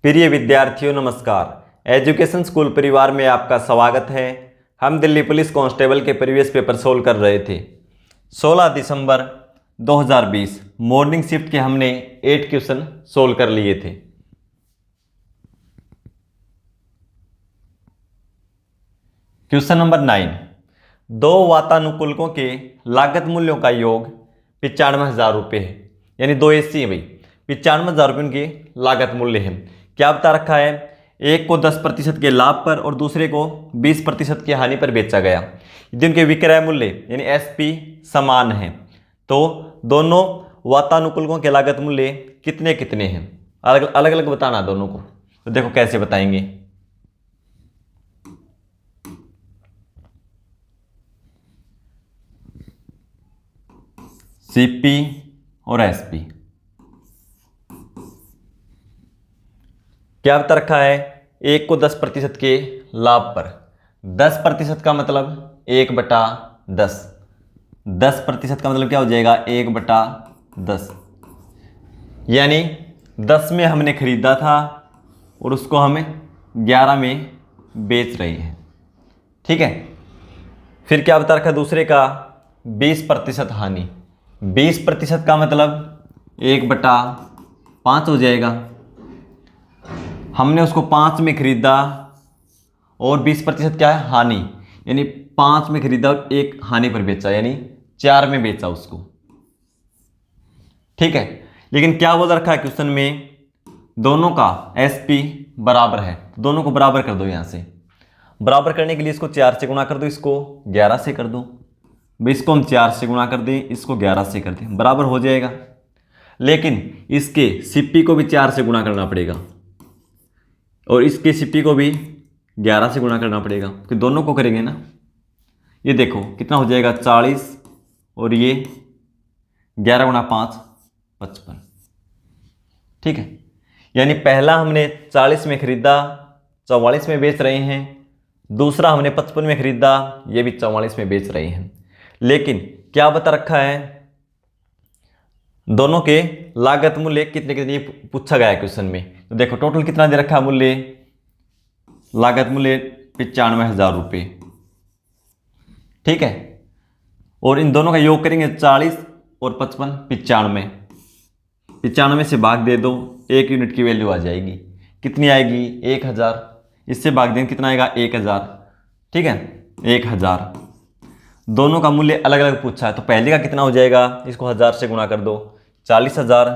प्रिय विद्यार्थियों नमस्कार। एजुकेशन स्कूल परिवार में आपका स्वागत है। हम दिल्ली पुलिस कांस्टेबल के प्रीवियस पेपर सोल्व कर रहे थे। 16 दिसंबर 2020 मॉर्निंग शिफ्ट के हमने 8 क्वेश्चन सोल्व कर लिए थे। क्वेश्चन नंबर 9, दो वातानुकूलकों के लागत मूल्यों का योग 95,000 रुपये है, यानी दो एसी है भाई। 95,000 रुपये उनकी लागत मूल्य है। क्या बता रखा है? एक को 10% के लाभ पर और दूसरे को 20% की हानि पर बेचा गया। यदि उनके विक्रय मूल्य यानी एसपी समान है तो दोनों वातानुकूलकों के लागत मूल्य कितने कितने हैं, अलग अलग बताना दोनों को। तो देखो कैसे बताएंगे। सीपी और एसपी क्या बता रखा है? एक को 10% के लाभ पर। 10% का मतलब 1/10। 10% का मतलब क्या हो जाएगा? 1/10, यानी 10 में हमने खरीदा था और उसको हमें 11 में बेच रहे हैं। ठीक है। फिर क्या बता रखा है दूसरे का? 20% हानि। 20% का मतलब 1/5 हो जाएगा। हमने उसको 5 में खरीदा और 20% क्या है? हानि, यानी 5 में खरीदा और 1 हानि पर बेचा, यानी 4 में बेचा उसको। ठीक है। लेकिन क्या बोल रखा है क्वेश्चन में? दोनों का एसपी बराबर है। दोनों को बराबर कर दो। यहां से बराबर करने के लिए इसको 4 से गुणा कर दो, इसको 11 से कर दो। इसको हम 4 से गुणा कर दें, इसको 11 से कर दें, बराबर हो जाएगा। लेकिन इसके सीपी को भी 4 से गुणा करना पड़ेगा और इसके सीपी को भी 11 से गुणा करना पड़ेगा, क्योंकि दोनों को करेंगे ना। ये देखो कितना हो जाएगा? 40 और ये 11 × 5 55। ठीक है। यानी पहला हमने 40 में खरीदा, 44 में बेच रहे हैं। दूसरा हमने 55 में खरीदा, ये भी 44 में बेच रहे हैं। लेकिन क्या बता रखा है? दोनों के लागत मूल्य कितने कितने पूछा गया है क्वेश्चन में। तो देखो टोटल कितना दे रखा है मूल्य? लागत मूल्य 95,000 रुपये। ठीक है। और इन दोनों का योग करेंगे 40 और 55, 95। 95 से भाग दे दो, 1 यूनिट की वैल्यू आ जाएगी। कितनी आएगी? 1000। इससे भाग देंगे कितना आएगा? 1000। ठीक है, 1000। दोनों का मूल्य अलग अलग पूछा है, तो पहले का कितना हो जाएगा? इसको 1000 से गुणा कर दो, 40,000,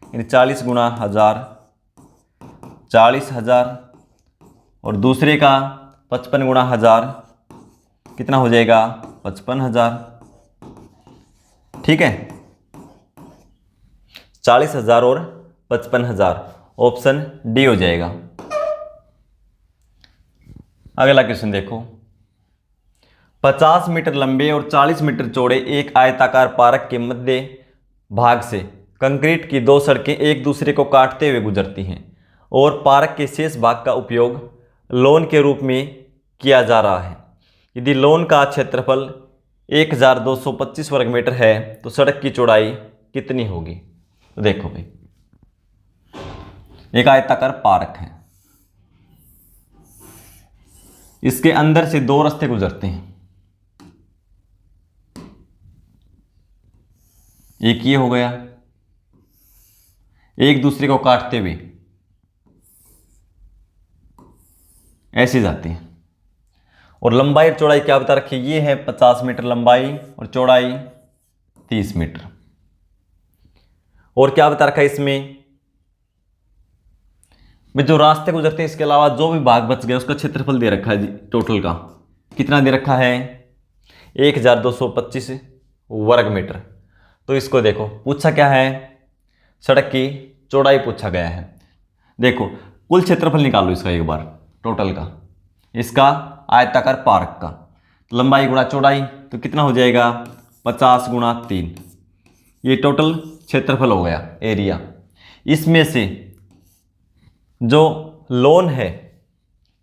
यानी 40 × 1000 40,000। और दूसरे का 55 × 1000 कितना हो जाएगा? 55,000। ठीक है, 40,000 और 55,000, ऑप्शन डी हो जाएगा। अगला क्वेश्चन देखो। 50 मीटर लंबे और 40 मीटर चौड़े एक आयताकार पार्क के मध्य भाग से कंक्रीट की दो सड़कें एक दूसरे को काटते हुए गुजरती हैं और पार्क के शेष भाग का उपयोग लॉन के रूप में किया जा रहा है। यदि लॉन का क्षेत्रफल 1225 वर्ग मीटर है तो सड़क की चौड़ाई कितनी होगी? तो देखो भाई, एक आयताकार पार्क है, इसके अंदर से दो रास्ते गुजरते हैं। एक ये हो गया, एक दूसरे को काटते हुए ऐसे जाते हैं। और लंबाई और चौड़ाई क्या बता रखी है? ये है 50 मीटर लंबाई और चौड़ाई 30 मीटर। और क्या बता रखा है इसमें? जो रास्ते गुजरते हैं इसके अलावा जो भी भाग बच गया उसका क्षेत्रफल दे रखा है जी। टोटल का कितना दे रखा है? 1225 वर्ग मीटर। तो इसको देखो पूछा क्या है? सड़क की चौड़ाई पूछा गया है। देखो कुल क्षेत्रफल निकालो इसका एक बार, टोटल का, इसका आयताकार पार्क का। तो लंबाई गुणा चौड़ाई तो कितना हो जाएगा? 50 × 3। ये टोटल क्षेत्रफल हो गया, एरिया। इसमें से जो लॉन है,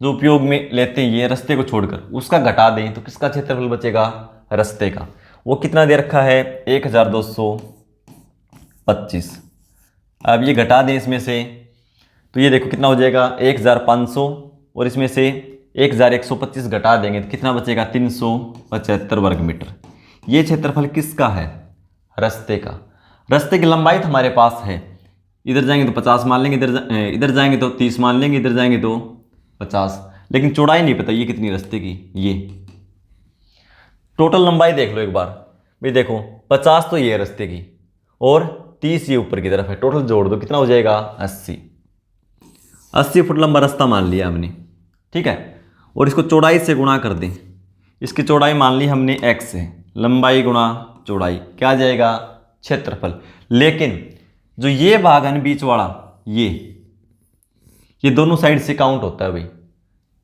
जो उपयोग में लेते हैं ये रास्ते को छोड़कर, उसका घटा दें तो किसका क्षेत्रफल बचेगा? रास्ते का। वो कितना दे रखा है? 1225। अब ये घटा दें इसमें से तो ये देखो कितना हो जाएगा 1500, और इसमें से 1125 घटा देंगे तो कितना बचेगा 375 वर्ग मीटर। ये क्षेत्रफल किसका है? रास्ते का। रास्ते की लंबाई तो हमारे पास है, इधर जाएंगे तो 50 मान लेंगे, इधर जाएंगे तो 30 मान लेंगे, इधर जाएंगे तो 50, लेकिन चौड़ाई नहीं पता ये कितनी रास्ते की। ये टोटल लंबाई देख लो एक बार भाई, देखो 50 तो ये है रास्ते की और 30 ये ऊपर की तरफ है, टोटल जोड़ दो कितना हो जाएगा 80 फुट लंबा रास्ता मान लिया हमने, ठीक है। और इसको चौड़ाई से गुणा कर दें, इसकी चौड़ाई मान ली हमने x है, लंबाई गुणा चौड़ाई क्या आ जाएगा क्षेत्रफल। लेकिन जो ये भाग है ना बीच वाला, ये दोनों साइड से काउंट होता है भाई,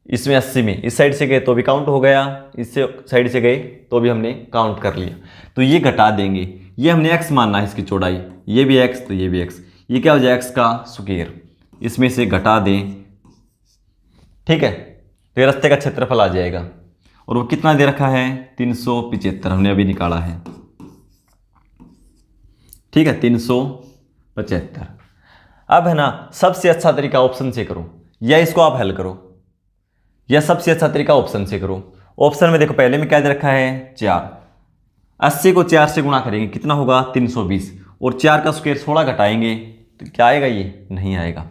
इसमें 80 में इस साइड से गए तो भी काउंट हो गया, इससे साइड से गए तो भी हमने काउंट कर लिया, तो ये घटा देंगे, ये हमने x मानना है इसकी चौड़ाई, ये भी x तो ये भी x, ये क्या हो जाए x का स्क्वायर, इसमें से घटा दें, ठीक है। तो ये रास्ते का क्षेत्रफल आ जाएगा, और वो कितना दे रखा है 375 हमने अभी निकाला है, ठीक है 375। अब है ना सबसे अच्छा तरीका ऑप्शन से करो, या इसको आप हल करो, या सबसे अच्छा तरीका ऑप्शन से करो। ऑप्शन में देखो पहले में क्या दे रखा है 4, 80 को 4 से गुणा करेंगे कितना होगा 320, और 4 का स्क्वायर 16 घटाएंगे तो क्या आएगा, ये नहीं आएगा।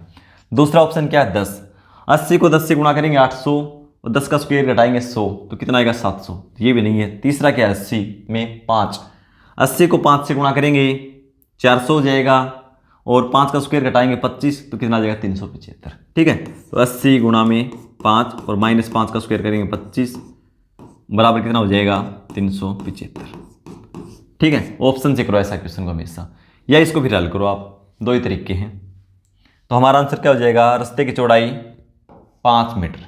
दूसरा ऑप्शन क्या है 10, 80 को 10 से गुणा करेंगे 800, और 10 का स्क्वायर घटाएंगे 100 तो कितना आएगा 700, तो ये भी नहीं है। तीसरा क्या है 80 में 5, 80 को 5 से गुणा करेंगे 400 हो जाएगा, और 5 का स्क्वायर घटाएंगे 25 तो कितना आ जाएगा 375, ठीक है। तो 80 गुणा में 5 और माइनस 5 का स्क्वायर करेंगे 25 बराबर कितना हो जाएगा 375, ठीक है। ऑप्शन से करो ऐसा क्वेश्चन को हमेशा, या इसको फिर हल करो आप, दो ही तरीके हैं। तो हमारा आंसर क्या हो जाएगा, रास्ते की चौड़ाई 5 मीटर।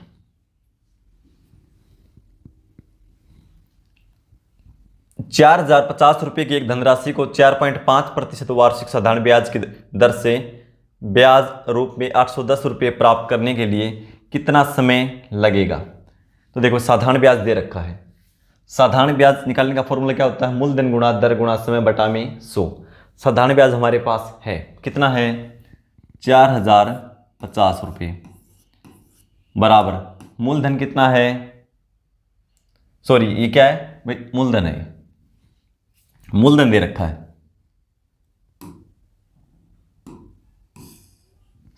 ₹4050 की एक धनराशि को 4.5% वार्षिक साधारण ब्याज की दर से ब्याज रूप में ₹810 प्राप्त करने के लिए कितना समय लगेगा। तो देखो साधारण ब्याज दे रखा है, साधारण ब्याज निकालने का फॉर्मूला क्या होता है, मूलधन गुणा दर गुणा समय बटा में 100। साधारण ब्याज हमारे पास है कितना है ₹4050 बराबर मूलधन कितना है, सॉरी ये क्या है भाई मूलधन है, मूलधन दे रखा है।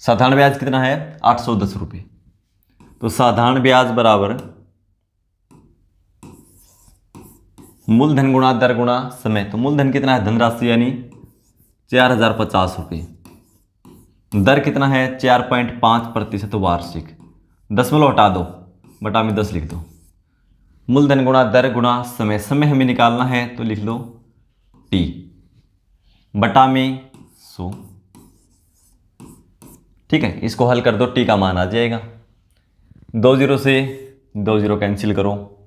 साधारण ब्याज कितना है ₹810, तो साधारण ब्याज बराबर मूलधन गुणा दर गुणा समय, तो मूलधन कितना है धनराशि यानी ₹4050, दर कितना है 4.5% वार्षिक, दशमलव हटा दो बटा में 10 लिख दो, मूलधन गुणा दर गुणा समय, समय हमें निकालना है तो लिख लो T बटा में 100, ठीक है। इसको हल कर दो, T का मान आ जाएगा, 2 0 से 2 0 कैंसिल करो,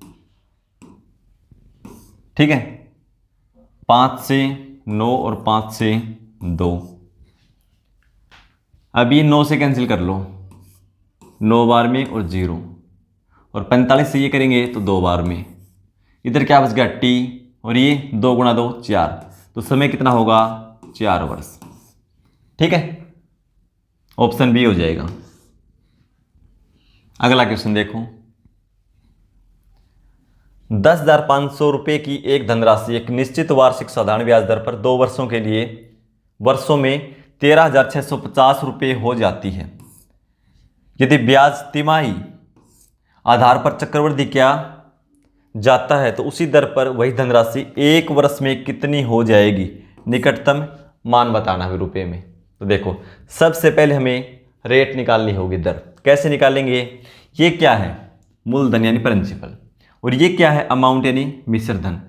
ठीक है। 5 से 9 और 5 से 2, अभी 9 से कैंसिल कर लो, 9 बार में और 0, और 45 से ये करेंगे तो 2 बार में, इधर क्या बच गया T, और ये 2 गुणा 2 4, तो समय कितना होगा 4 वर्ष, ठीक है। ऑप्शन बी हो जाएगा। अगला क्वेश्चन देखो, ₹10,500 की एक धनराशि एक निश्चित वार्षिक साधारण ब्याज दर पर 2 वर्षों के लिए वर्षों में ₹13,650 हो जाती है। यदि ब्याज तिमाही आधार पर चक्रवृद्धि किया जाता है तो उसी दर पर वही धनराशि 1 वर्ष में कितनी हो जाएगी, निकटतम मान बताना है रुपए में। तो देखो सबसे पहले हमें रेट निकालनी होगी, दर कैसे निकालेंगे, ये क्या है मूलधन यानी प्रिंसिपल, और ये क्या है अमाउंट यानी मिश्र धन,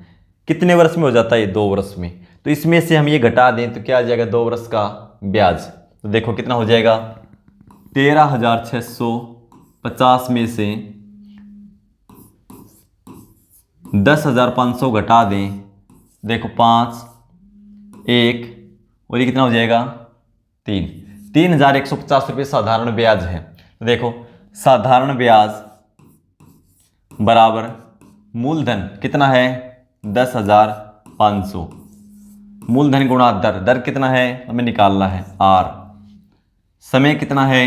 कितने वर्ष में हो जाता है ये 2 वर्ष में, तो इसमें से हम ये घटा दें तो क्या आ जाएगा 2 वर्ष का ब्याज, तो देखो कितना हो जाएगा 13,650 में से 10,500 घटा दें, देखो 5 1 और ये कितना हो जाएगा 3,150 साधारण ब्याज है। तो देखो साधारण ब्याज बराबर मूलधन कितना है 10,500, मूलधन गुणा दर, दर कितना है हमें निकालना है R, समय कितना है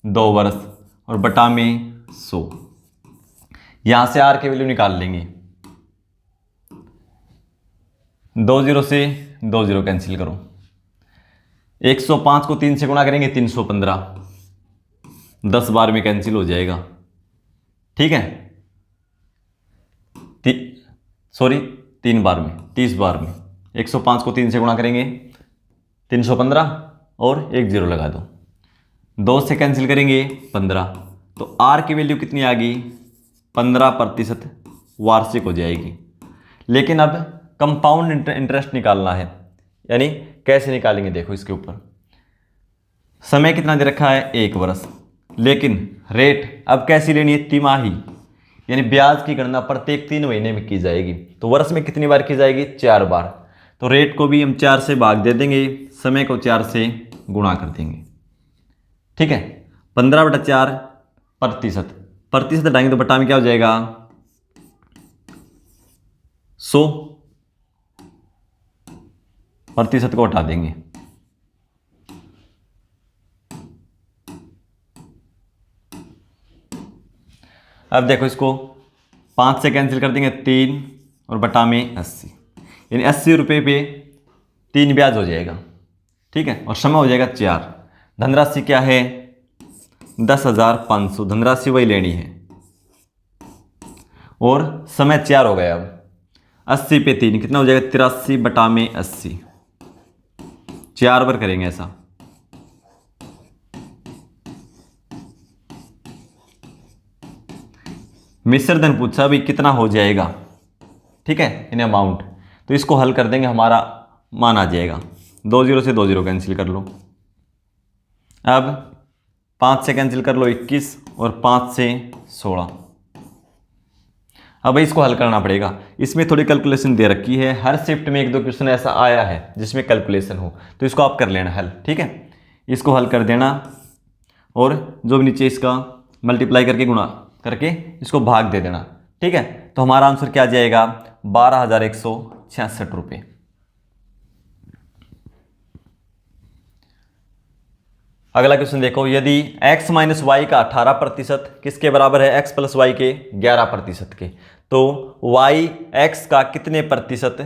2 वर्ष और बटा में 100। यहां से आर की वैल्यू निकाल लेंगे। 2 0 से 2 0 कैंसिल करो। 105 को 3 से गुणा करेंगे 315, 10 बार में कैंसिल हो जाएगा। ठीक है, सॉरी 3 बार में, 30 बार में। 105 को 3 से गुणा करेंगे 315 और 1 0 लगा दो। 2 से कैंसिल करेंगे 15, तो आर की वैल्यू कितनी आ गई 15% वार्षिक हो जाएगी। लेकिन अब कंपाउंड इंटरेस्ट निकालना है, यानी कैसे निकालेंगे देखो इसके ऊपर। समय कितना दे रखा है 1 वर्ष, लेकिन रेट अब कैसी लेनी है तिमाही, यानी ब्याज की गणना प्रत्येक 3 महीने में की जाएगी। तो वर्ष में कितनी बार की जाएगी 4 बार। तो रेट को भी हम 4 से भाग दे देंगे, समय को 4 से गुणा कर देंगे। ठीक है, 15/4 प्रतिशत हटाएंगे तो बटा में क्या हो जाएगा 100, प्रतिशत को हटा देंगे। अब देखो इसको 5 से कैंसिल कर देंगे 3 और बटा में 80, यानी 80 रुपये पे 3 ब्याज हो जाएगा। ठीक है, और समय हो जाएगा 4। धनराशि क्या है 10,500, धनराशि वही लेनी है और समय 4 हो गया। अब 80 पे 3 कितना हो जाएगा 83 बटा में 80, 4 बार करेंगे ऐसा। मिश्र धन पूछा भी कितना हो जाएगा, ठीक है, इन अमाउंट। तो इसको हल कर देंगे, हमारा मान आ जाएगा। 2 0 से 2 0 कैंसिल कर लो। अब 5 से कैंसिल कर लो 21 और 5 से 16। अब इसको हल करना पड़ेगा। इसमें थोड़ी कैलकुलेशन दे रखी है, हर शिफ्ट में 1-2 क्वेश्चन ऐसा आया है जिसमें कैलकुलेशन हो, तो इसको आप कर लेना हल। ठीक है, इसको हल कर देना और जो भी नीचे इसका मल्टीप्लाई करके गुणा करके इसको भाग दे देना। ठीक है, तो हमारा आंसर क्या आ जाएगा 12,166 रुपये। अगला क्वेश्चन देखो, यदि x माइनस वाई का 18% किसके बराबर है x प्लस वाई के 11% के, तो y x का कितने प्रतिशत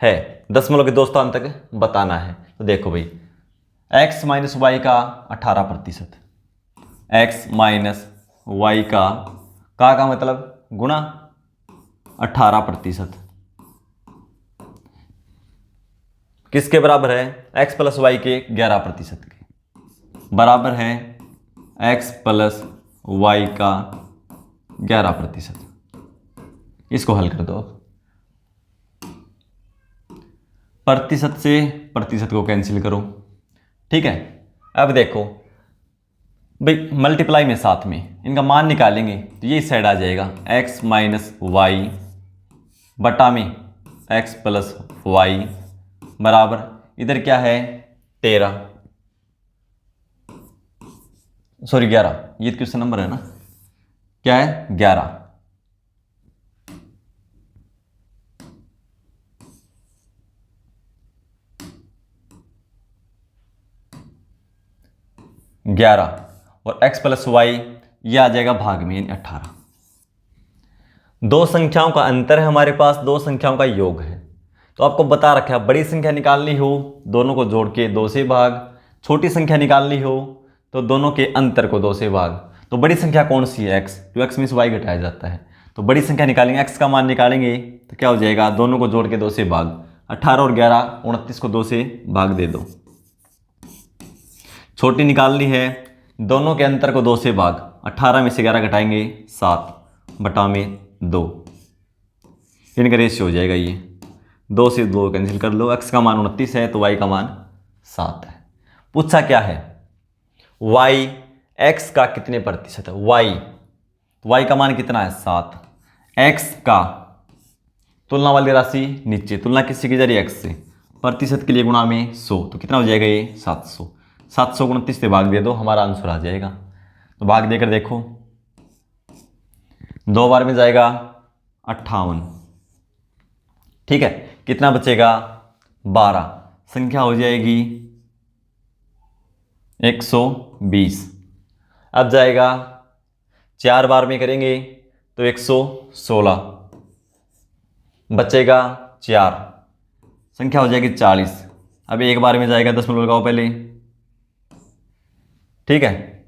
है, दशमलव के 2 स्थान तक बताना है। तो देखो भाई x माइनस वाई का 18%, x माइनस वाई का मतलब गुणा 18% किसके बराबर है x प्लस वाई के 11% के, बराबर है x प्लस वाई का 11%। इसको हल कर दो। प्रतिशत से प्रतिशत को कैंसिल करो। ठीक है, अब देखो भाई मल्टीप्लाई में साथ में इनका मान निकालेंगे तो ये साइड आ जाएगा x माइनस वाई बटा में x प्लस वाई बराबर, इधर क्या है 13 सॉरी 11, ये क्वेश्चन नंबर है ना, क्या है 11। और x प्लस वाई ये आ जाएगा भाग में 18। दो संख्याओं का अंतर है हमारे पास, दो संख्याओं का योग है। तो आपको बता रखा है बड़ी संख्या निकालनी हो दोनों को जोड़ के 2 से भाग, छोटी संख्या निकालनी हो तो दोनों के अंतर को 2 से भाग। तो बड़ी संख्या कौन सी है x, तो x में से y घटाया जाता है। तो बड़ी संख्या निकालेंगे, x का मान निकालेंगे तो क्या हो जाएगा, दोनों को जोड़ के 2 से भाग, 18 और 11 29 को 2 से भाग दे दो। छोटी निकालनी है, दोनों के अंतर को 2 से भाग, 18 में से 11 घटाएंगे 7 बटा में 2, इनका रेशियो हो जाएगा ये 2 से 2 कैंसिल कर लो। x का मान 29 है तो y का मान 7 है। पूछा क्या है y x का कितने प्रतिशत है, y का मान कितना है 7, x का तुलना वाली राशि नीचे, तुलना किससे की जा रही है x से, प्रतिशत के लिए गुणा में 100, तो कितना हो जाएगा ये 700। 700 को 29 से भाग दे दो, हमारा आंसर आ जाएगा। तो भाग देकर देखो 2 बार में जाएगा 58, ठीक है, कितना बचेगा 12, संख्या हो जाएगी 120। अब जाएगा 4 बार में करेंगे तो 116, बचेगा 4, संख्या हो जाएगी 40। अब एक बार में जाएगा, 10 मिनट लगाओ पहले, ठीक है,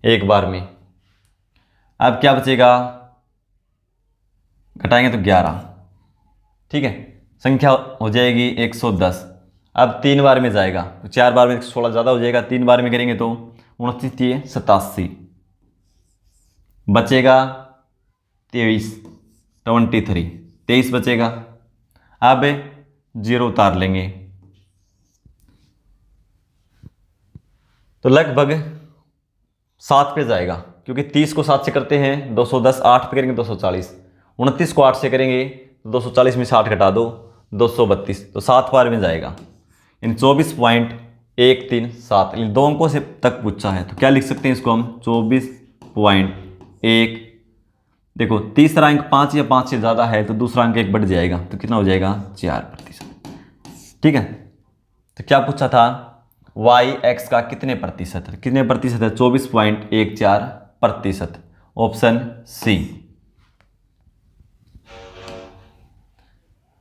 एक बार में। अब क्या बचेगा, घटाएंगे तो 11, ठीक है, संख्या हो जाएगी 110। अब 3 बार में जाएगा तो 4 बार में 16 ज़्यादा हो जाएगा, 3 बार में करेंगे तो 29 87, बचेगा 23 बचेगा। अब 0 उतार लेंगे तो लगभग 7 पे जाएगा, क्योंकि 30 को 7 से करते हैं 210, 8 पे करेंगे 240, 29 को 8 से करेंगे तो 240 में 60 घटा दो 232, तो 7 बार में जाएगा। इन 24.137, इन 2 अंकों से तक पूछा है तो क्या लिख सकते हैं इसको हम, 24.1। देखो तीसरा अंक 5 या 5 से ज़्यादा है तो दूसरा अंक 1 बढ़ जाएगा, तो कितना हो जाएगा 4%, ठीक है। तो क्या पूछा था, वाई एक्स का कितने प्रतिशत है, कितने प्रतिशत है, 24.14%, ऑप्शन सी।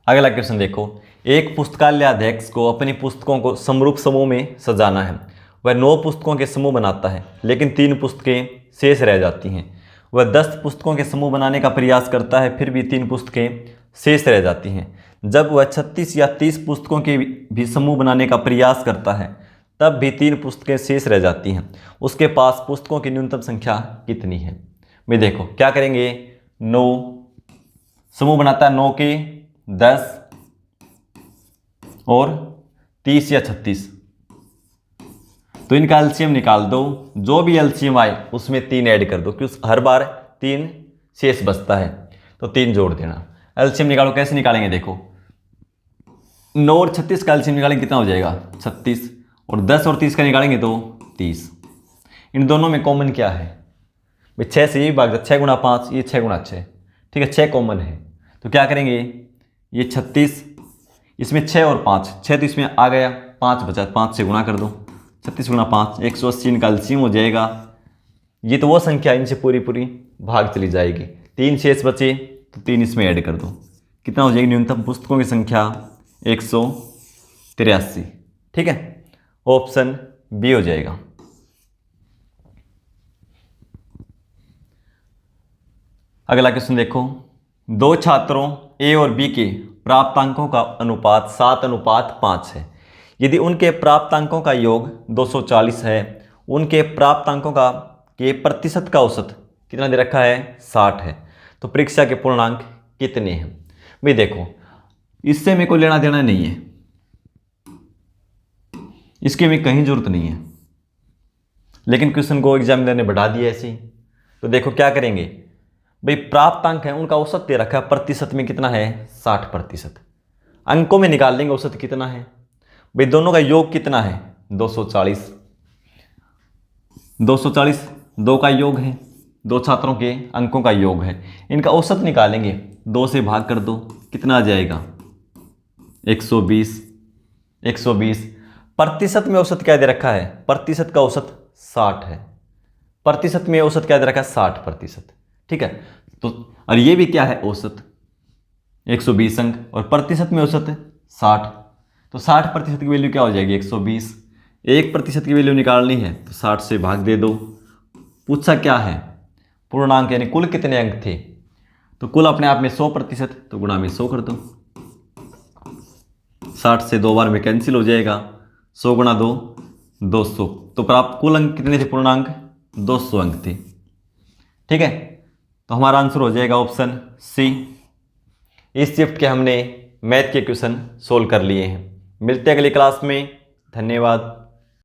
अगला क्वेश्चन देखो, एक पुस्तकालयाध्यक्ष को अपनी पुस्तकों को समरूप समूह में सजाना है। वह 9 पुस्तकों के समूह बनाता है लेकिन 3 पुस्तकें शेष रह जाती हैं। वह 10 पुस्तकों के समूह बनाने का प्रयास करता है, फिर भी 3 पुस्तकें शेष रह जाती हैं। जब वह 36 या 30 पुस्तकों के भी समूह बनाने का प्रयास करता है तब भी 3 पुस्तकें शेष रह जाती हैं। उसके पास पुस्तकों की न्यूनतम संख्या कितनी है। भाई देखो क्या करेंगे, 9 समूह बनाता है, 9 के 10 और 30 या 36, तो इनका एलसीएम निकाल दो। जो भी एलसीएम आए उसमें 3 ऐड कर दो, क्योंकि हर बार 3 शेष बचता है, तो 3 जोड़ देना। एलसीएम निकालो, कैसे निकालेंगे देखो, 9 और 36 का एलसीएम निकालेंगे कितना हो जाएगा 36, और 10 और 30 का निकालेंगे तो 30। इन दोनों में कॉमन क्या है भाई, 6 से ये भाग जाए, 6 गुणा 5, ये 6 गुणा 6, ठीक है, 6 कॉमन है। तो क्या करेंगे, ये 36, इसमें 6 और 5, 6 तो इसमें आ गया, 5 बचा, 5 से गुणा कर दो, 36 गुणा 5 180, इनका एलसीएम हो जाएगा। ये तो वो संख्या इनसे पूरी पूरी भाग चली जाएगी, 3 शेष बचे तो 3 इसमें ऐड कर दो, कितना हो जाएगी न्यूनतम पुस्तकों की संख्या 183, ठीक है, ऑप्शन बी हो जाएगा। अगला क्वेश्चन देखो, 2 छात्रों ए और बी के प्राप्तांकों का अनुपात 7:5 है। यदि उनके प्राप्तांकों का योग 240 है, उनके प्राप्तांकों का के प्रतिशत का औसत कितना दे रखा है 60 है, तो परीक्षा के पूर्णांक कितने हैं। भाई देखो इससे मेरे को लेना देना नहीं है, इसकी हमें कहीं जरूरत नहीं है, लेकिन क्वेश्चन को एग्जामिनर ने बढ़ा दिया ऐसे ही। तो देखो क्या करेंगे, भाई प्राप्तांक है उनका औसत दे रखा है, प्रतिशत में कितना है 60%, अंकों में निकाल लेंगे औसत कितना है। भाई दोनों का योग कितना है 240, 240 दो का योग है, 2 छात्रों के अंकों का योग है, इनका औसत निकालेंगे, 2 से भाग कर दो, कितना आ जाएगा 120। 120 प्रतिशत में औसत क्या दे रखा है, प्रतिशत का औसत 60 है, प्रतिशत में औसत क्या दे रखा है 60%, ठीक है। तो और ये भी क्या है औसत 120 अंक, और प्रतिशत में औसत 60, तो 60% की वैल्यू क्या हो जाएगी 120। 1% की वैल्यू निकालनी है तो 60 से भाग दे दो। पूछा क्या है पूर्णांक, यानी कुल कितने अंक थे, तो कुल अपने आप में 100%, तो गुणा में 100 कर दो, 60 से 2 बार में कैंसिल हो जाएगा, 100 गुणा 2 200, तो प्राप्त कुल अंक कितने थे पूर्णांक 200 अंक थे, ठीक है। तो हमारा आंसर हो जाएगा ऑप्शन सी। इस शिफ्ट के हमने मैथ के क्वेश्चन सोल्व कर लिए हैं। मिलते हैं अगली क्लास में, धन्यवाद।